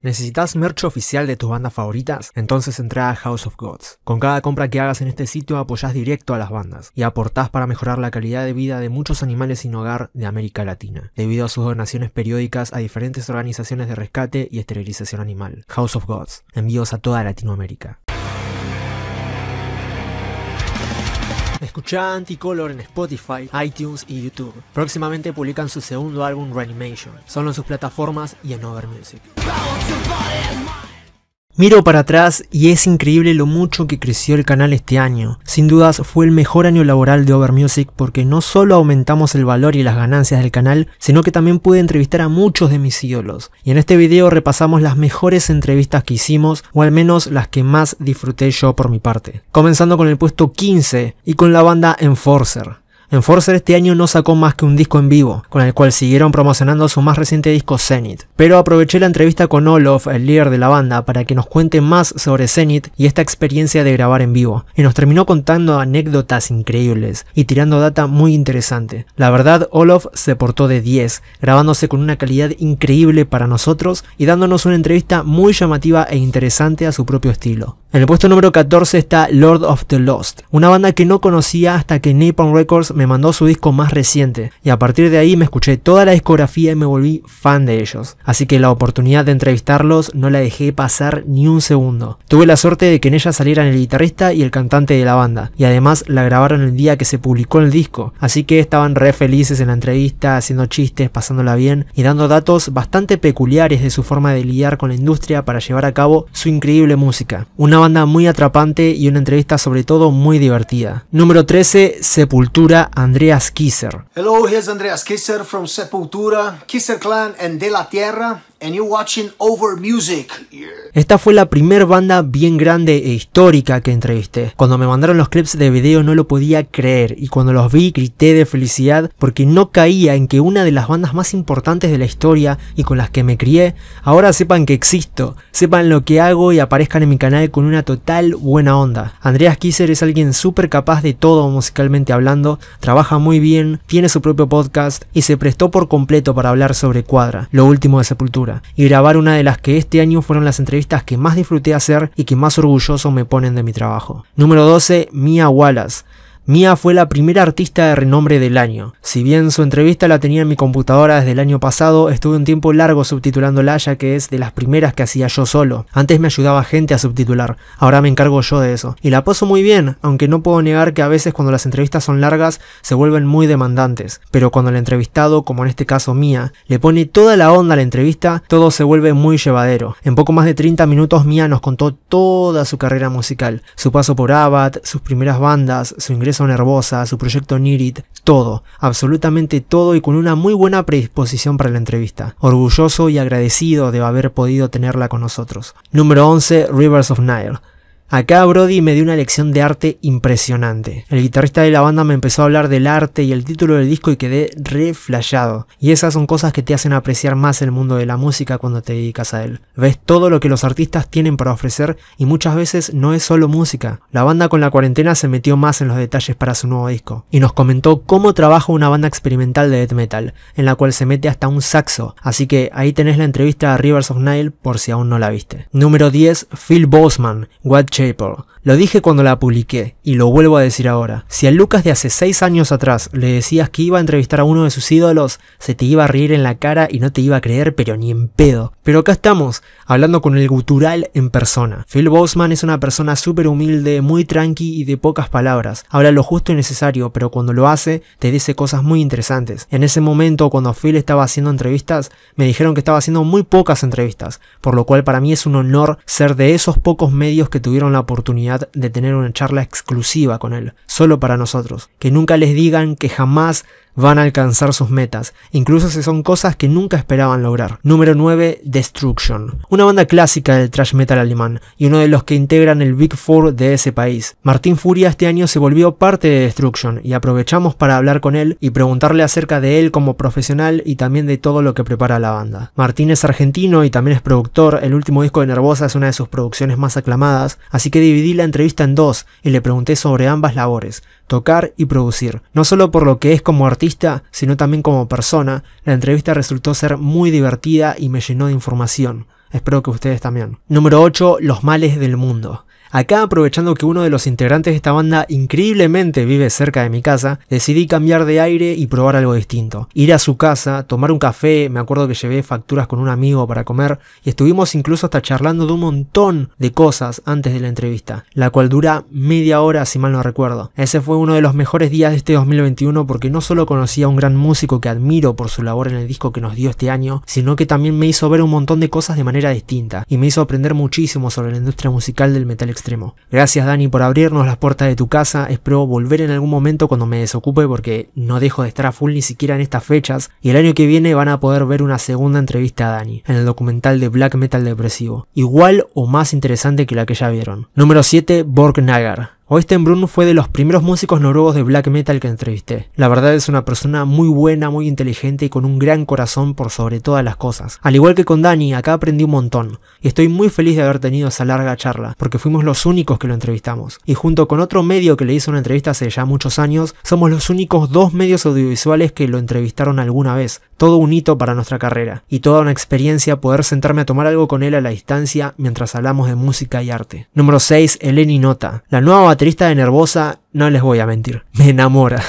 ¿Necesitas merch oficial de tus bandas favoritas? Entonces entra a House of Gods. Con cada compra que hagas en este sitio apoyás directo a las bandas y aportás para mejorar la calidad de vida de muchos animales sin hogar de América Latina, debido a sus donaciones periódicas a diferentes organizaciones de rescate y esterilización animal. House of Gods, envíos a toda Latinoamérica. Escuchá Anticolor en Spotify, iTunes y YouTube. Próximamente publican su segundo álbum Reanimation, solo en sus plataformas y en Over Music. Miro para atrás y es increíble lo mucho que creció el canal este año. Sin dudas fue el mejor año laboral de Over Music porque no solo aumentamos el valor y las ganancias del canal, sino que también pude entrevistar a muchos de mis ídolos. Y en este video repasamos las mejores entrevistas que hicimos, o al menos las que más disfruté yo por mi parte. Comenzando con el puesto 15 y con la banda Enforcer. Enforcer este año no sacó más que un disco en vivo, con el cual siguieron promocionando su más reciente disco Zenith. Pero aproveché la entrevista con Olof, el líder de la banda, para que nos cuente más sobre Zenith y esta experiencia de grabar en vivo. Y nos terminó contando anécdotas increíbles y tirando data muy interesante. La verdad, Olof se portó de 10, grabándose con una calidad increíble para nosotros y dándonos una entrevista muy llamativa e interesante a su propio estilo. En el puesto número 14 está Lord of the Lost, una banda que no conocía hasta que Napalm Records me mandó su disco más reciente, y a partir de ahí me escuché toda la discografía y me volví fan de ellos, así que la oportunidad de entrevistarlos no la dejé pasar ni un segundo. Tuve la suerte de que en ella salieran el guitarrista y el cantante de la banda, y además la grabaron el día que se publicó el disco, así que estaban re felices en la entrevista, haciendo chistes, pasándola bien y dando datos bastante peculiares de su forma de lidiar con la industria para llevar a cabo su increíble música. Una banda muy atrapante y una entrevista sobre todo muy divertida. Número 13, Sepultura, Andreas Kisser. Hello, here's Andreas Kisser from Sepultura, Kisser Clan and De La Tierra, and you're watching Over Music. Yeah. Esta fue la primer banda bien grande e histórica que entrevisté. Cuando me mandaron los clips de video no lo podía creer y cuando los vi grité de felicidad porque no caía en que una de las bandas más importantes de la historia y con las que me crié, ahora sepan que existo, sepan lo que hago y aparezcan en mi canal con una total buena onda. Andreas Kisser es alguien súper capaz de todo musicalmente hablando, trabaja muy bien, tiene su propio podcast y se prestó por completo para hablar sobre Cuadra, lo último de Sepultura, y grabar una de las que este año fueron las entrevistas que más disfruté hacer y que más orgulloso me ponen de mi trabajo. Número 12, Mia Wallace. Mia fue la primera artista de renombre del año. Si bien su entrevista la tenía en mi computadora desde el año pasado, estuve un tiempo largo subtitulándola ya que es de las primeras que hacía yo solo. Antes me ayudaba gente a subtitular, ahora me encargo yo de eso. Y la paso muy bien, aunque no puedo negar que a veces cuando las entrevistas son largas se vuelven muy demandantes. Pero cuando el entrevistado, como en este caso Mia, le pone toda la onda a la entrevista, todo se vuelve muy llevadero. En poco más de 30 minutos Mia nos contó toda su carrera musical, su paso por Abbath, sus primeras bandas, su ingreso Nervosa, su proyecto Need It, todo, absolutamente todo y con una muy buena predisposición para la entrevista. Orgulloso y agradecido de haber podido tenerla con nosotros. Número 11, Rivers of Nile. Acá Brody me dio una lección de arte impresionante. El guitarrista de la banda me empezó a hablar del arte y el título del disco y quedé re flashado. Y esas son cosas que te hacen apreciar más el mundo de la música cuando te dedicas a él. Ves todo lo que los artistas tienen para ofrecer y muchas veces no es solo música. La banda con la cuarentena se metió más en los detalles para su nuevo disco. Y nos comentó cómo trabaja una banda experimental de death metal, en la cual se mete hasta un saxo. Así que ahí tenés la entrevista a Rivers of Nile por si aún no la viste. Número 10, Phil Boseman, What Shaper. Lo dije cuando la publiqué y lo vuelvo a decir ahora. Si a Lucas de hace 6 años atrás le decías que iba a entrevistar a uno de sus ídolos, se te iba a reír en la cara y no te iba a creer, pero ni en pedo. Pero acá estamos, hablando con el gutural en persona. Phil Boseman es una persona súper humilde, muy tranqui y de pocas palabras. Habla lo justo y necesario, pero cuando lo hace, te dice cosas muy interesantes. En ese momento, cuando Phil estaba haciendo entrevistas, me dijeron que estaba haciendo muy pocas entrevistas, por lo cual para mí es un honor ser de esos pocos medios que tuvieron la oportunidad de tener una charla exclusiva con él, solo para nosotros. Que nunca les digan que jamás van a alcanzar sus metas, incluso si son cosas que nunca esperaban lograr. Número 9, Destruction, una banda clásica del thrash metal alemán y uno de los que integran el Big Four de ese país. Martín Furia este año se volvió parte de Destruction y aprovechamos para hablar con él y preguntarle acerca de él como profesional y también de todo lo que prepara la banda. Martín es argentino y también es productor, el último disco de Nervosa es una de sus producciones más aclamadas, así que dividí la entrevista en dos y le pregunté sobre ambas labores, tocar y producir. No solo por lo que es como artista, sino también como persona, la entrevista resultó ser muy divertida y me llenó de información. espero que ustedes también. Número 8, Los males del mundo. Acá, aprovechando que uno de los integrantes de esta banda increíblemente vive cerca de mi casa, decidí cambiar de aire y probar algo distinto. Ir a su casa, tomar un café, me acuerdo que llevé facturas con un amigo para comer y estuvimos incluso hasta charlando de un montón de cosas antes de la entrevista, la cual dura media hora si mal no recuerdo. Ese fue uno de los mejores días de este 2021 porque no solo conocí a un gran músico que admiro por su labor en el disco que nos dio este año, sino que también me hizo ver un montón de cosas de manera distinta y me hizo aprender muchísimo sobre la industria musical del metal extremo. Gracias Dani por abrirnos las puertas de tu casa, espero volver en algún momento cuando me desocupe porque no dejo de estar a full ni siquiera en estas fechas y el año que viene van a poder ver una segunda entrevista a Dani en el documental de Black Metal Depresivo, igual o más interesante que la que ya vieron. Número 7, Borg Nagar. Øystein Brun fue de los primeros músicos noruegos de black metal que entrevisté. La verdad es una persona muy buena, muy inteligente y con un gran corazón por sobre todas las cosas. Al igual que con Dani, acá aprendí un montón. Y estoy muy feliz de haber tenido esa larga charla, porque fuimos los únicos que lo entrevistamos. Y junto con otro medio que le hizo una entrevista hace ya muchos años, somos los únicos 2 medios audiovisuales que lo entrevistaron alguna vez. Todo un hito para nuestra carrera. Y toda una experiencia poder sentarme a tomar algo con él a la distancia mientras hablamos de música y arte. Número 6, Eleni Nota. La nueva baterista de Nervosa, no les voy a mentir, me enamora.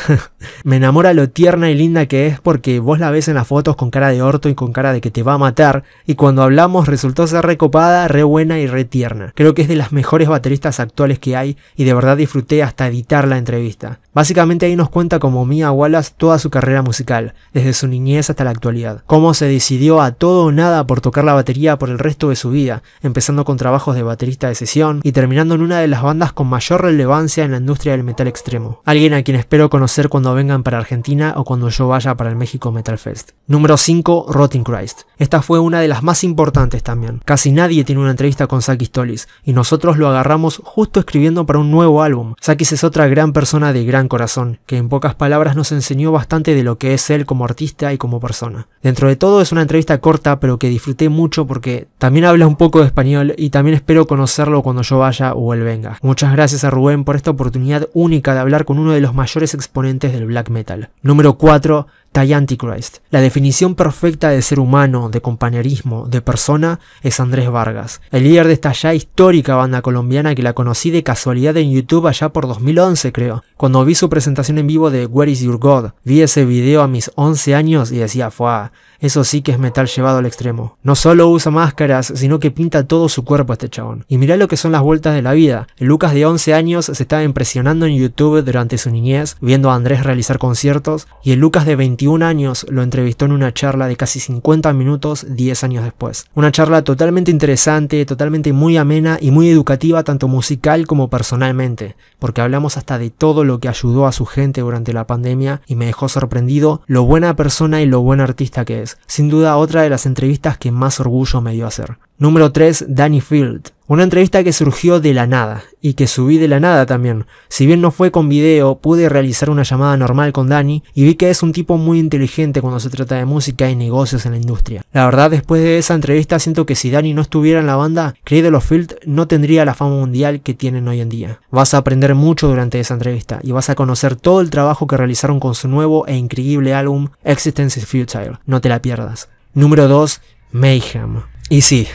Me enamora lo tierna y linda que es porque vos la ves en las fotos con cara de orto y con cara de que te va a matar y cuando hablamos resultó ser recopada, re buena y re tierna. Creo que es de las mejores bateristas actuales que hay y de verdad disfruté hasta editar la entrevista. Básicamente ahí nos cuenta como Mia Wallace toda su carrera musical, desde su niñez hasta la actualidad. Cómo se decidió a todo o nada por tocar la batería por el resto de su vida, empezando con trabajos de baterista de sesión y terminando en una de las bandas con mayor relevancia en la industria del metal extremo. Alguien a quien espero conocer cuando vengan para Argentina o cuando yo vaya para el México Metal Fest. Número 5, Rotting Christ. Esta fue una de las más importantes también. Casi nadie tiene una entrevista con Sakis Tolis y nosotros lo agarramos justo escribiendo para un nuevo álbum. Sakis es otra gran persona de gran corazón, que en pocas palabras nos enseñó bastante de lo que es él como artista y como persona. Dentro de todo es una entrevista corta pero que disfruté mucho porque también habla un poco de español y también espero conocerlo cuando yo vaya o él venga. Muchas gracias a Rubén por esta oportunidad única de hablar con uno de los mayores exponentes del black metal. Número 4, The Antichrist. La definición perfecta de ser humano, de compañerismo, de persona es Andrés Vargas, el líder de esta ya histórica banda colombiana que la conocí de casualidad en YouTube allá por 2011 creo, cuando vi su presentación en vivo de Where is Your God. Vi ese video a mis 11 años y decía, ¡fua! Eso sí que es metal llevado al extremo. No solo usa máscaras, sino que pinta todo su cuerpo este chabón. Y mirá lo que son las vueltas de la vida. El Lucas de 11 años se estaba impresionando en YouTube durante su niñez, viendo a Andrés realizar conciertos, y el Lucas de 21 años lo entrevistó en una charla de casi 50 minutos 10 años después. Una charla totalmente interesante, totalmente muy amena y muy educativa tanto musical como personalmente, porque hablamos hasta de todo lo que ayudó a su gente durante la pandemia y me dejó sorprendido lo buena persona y lo buen artista que es. Sin duda otra de las entrevistas que más orgullo me dio hacer. Número 3, Danny Field. Una entrevista que surgió de la nada, y que subí de la nada también. Si bien no fue con video, pude realizar una llamada normal con Danny, y vi que es un tipo muy inteligente cuando se trata de música y negocios en la industria. La verdad, después de esa entrevista siento que si Danny no estuviera en la banda, Cradle of Filth no tendría la fama mundial que tienen hoy en día. Vas a aprender mucho durante esa entrevista, y vas a conocer todo el trabajo que realizaron con su nuevo e increíble álbum Existence is Futile. No te la pierdas. Número 2, Mayhem. Y sí,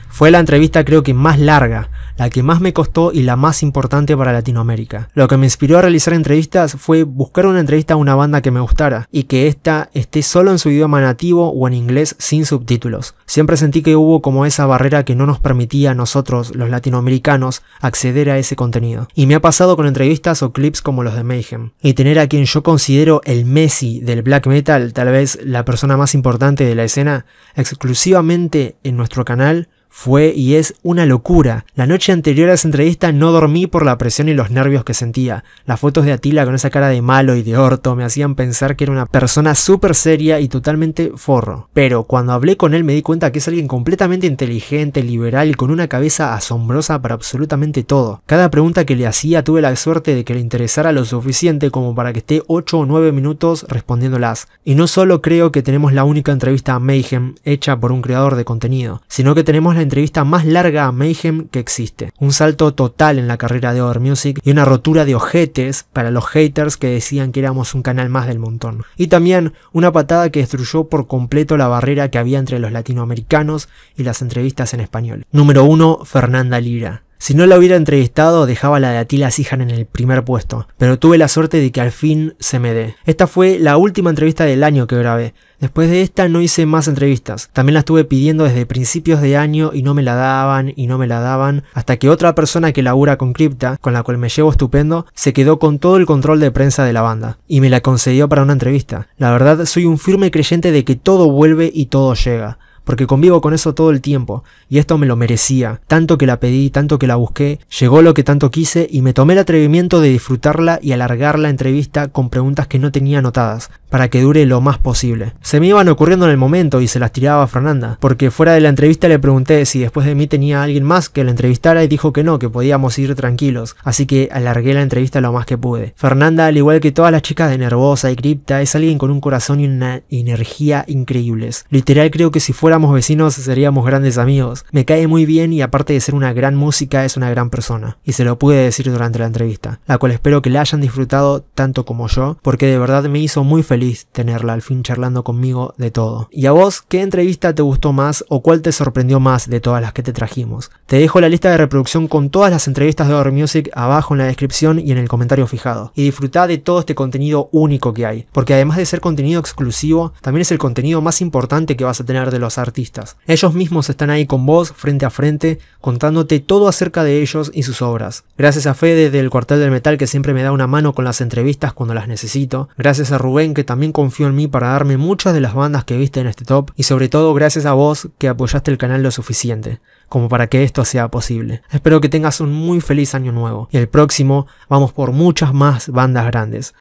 fue la entrevista creo que más larga, la que más me costó y la más importante para Latinoamérica. Lo que me inspiró a realizar entrevistas fue buscar una entrevista a una banda que me gustara y que esta esté solo en su idioma nativo o en inglés sin subtítulos. Siempre sentí que hubo como esa barrera que no nos permitía a nosotros, los latinoamericanos, acceder a ese contenido. Y me ha pasado con entrevistas o clips como los de Mayhem. Y tener a quien yo considero el Messi del black metal, tal vez la persona más importante de la escena, exclusivamente en nuestro canal, fue y es una locura. La noche anterior a esa entrevista no dormí por la presión y los nervios que sentía. Las fotos de Attila con esa cara de malo y de orto me hacían pensar que era una persona súper seria y totalmente forro. Pero cuando hablé con él me di cuenta que es alguien completamente inteligente, liberal y con una cabeza asombrosa para absolutamente todo. Cada pregunta que le hacía tuve la suerte de que le interesara lo suficiente como para que esté 8 o 9 minutos respondiéndolas. Y no solo creo que tenemos la única entrevista a Mayhem hecha por un creador de contenido, sino que tenemos la la entrevista más larga a Mayhem que existe. Un salto total en la carrera de Over Music y una rotura de ojetes para los haters que decían que éramos un canal más del montón. Y también una patada que destruyó por completo la barrera que había entre los latinoamericanos y las entrevistas en español. Número 1, Fernanda Lira. Si no la hubiera entrevistado, dejaba la de Attila Szyan en el primer puesto, pero tuve la suerte de que al fin se me dé. Esta fue la última entrevista del año que grabé. Después de esta no hice más entrevistas. También la estuve pidiendo desde principios de año y no me la daban, hasta que otra persona que labura con Crypta, con la cual me llevo estupendo, se quedó con todo el control de prensa de la banda y me la concedió para una entrevista. La verdad, soy un firme creyente de que todo vuelve y todo llega, porque convivo con eso todo el tiempo, y esto me lo merecía. Tanto que la pedí, tanto que la busqué, llegó lo que tanto quise y me tomé el atrevimiento de disfrutarla y alargar la entrevista con preguntas que no tenía anotadas, para que dure lo más posible. Se me iban ocurriendo en el momento y se las tiraba a Fernanda, porque fuera de la entrevista le pregunté si después de mí tenía alguien más que la entrevistara y dijo que no, que podíamos ir tranquilos, así que alargué la entrevista lo más que pude. Fernanda, al igual que todas las chicas de Nervosa y Crypta, es alguien con un corazón y una energía increíbles. Literal creo que si fuéramos vecinos seríamos grandes amigos. Me cae muy bien y aparte de ser una gran música es una gran persona. Y se lo pude decir durante la entrevista, la cual espero que la hayan disfrutado tanto como yo, porque de verdad me hizo muy feliz tenerla al fin charlando conmigo de todo. ¿Y a vos qué entrevista te gustó más o cuál te sorprendió más de todas las que te trajimos? Te dejo la lista de reproducción con todas las entrevistas de Over Music abajo en la descripción y en el comentario fijado. Y disfrutá de todo este contenido único que hay, porque además de ser contenido exclusivo, también es el contenido más importante que vas a tener de los artistas. Ellos mismos están ahí con vos, frente a frente, contándote todo acerca de ellos y sus obras. Gracias a Fede del Cuartel del Metal, que siempre me da una mano con las entrevistas cuando las necesito. Gracias a Rubén, que también confió en mí para darme muchas de las bandas que viste en este top. Y sobre todo gracias a vos, que apoyaste el canal lo suficiente como para que esto sea posible. Espero que tengas un muy feliz año nuevo. Y el próximo vamos por muchas más bandas grandes.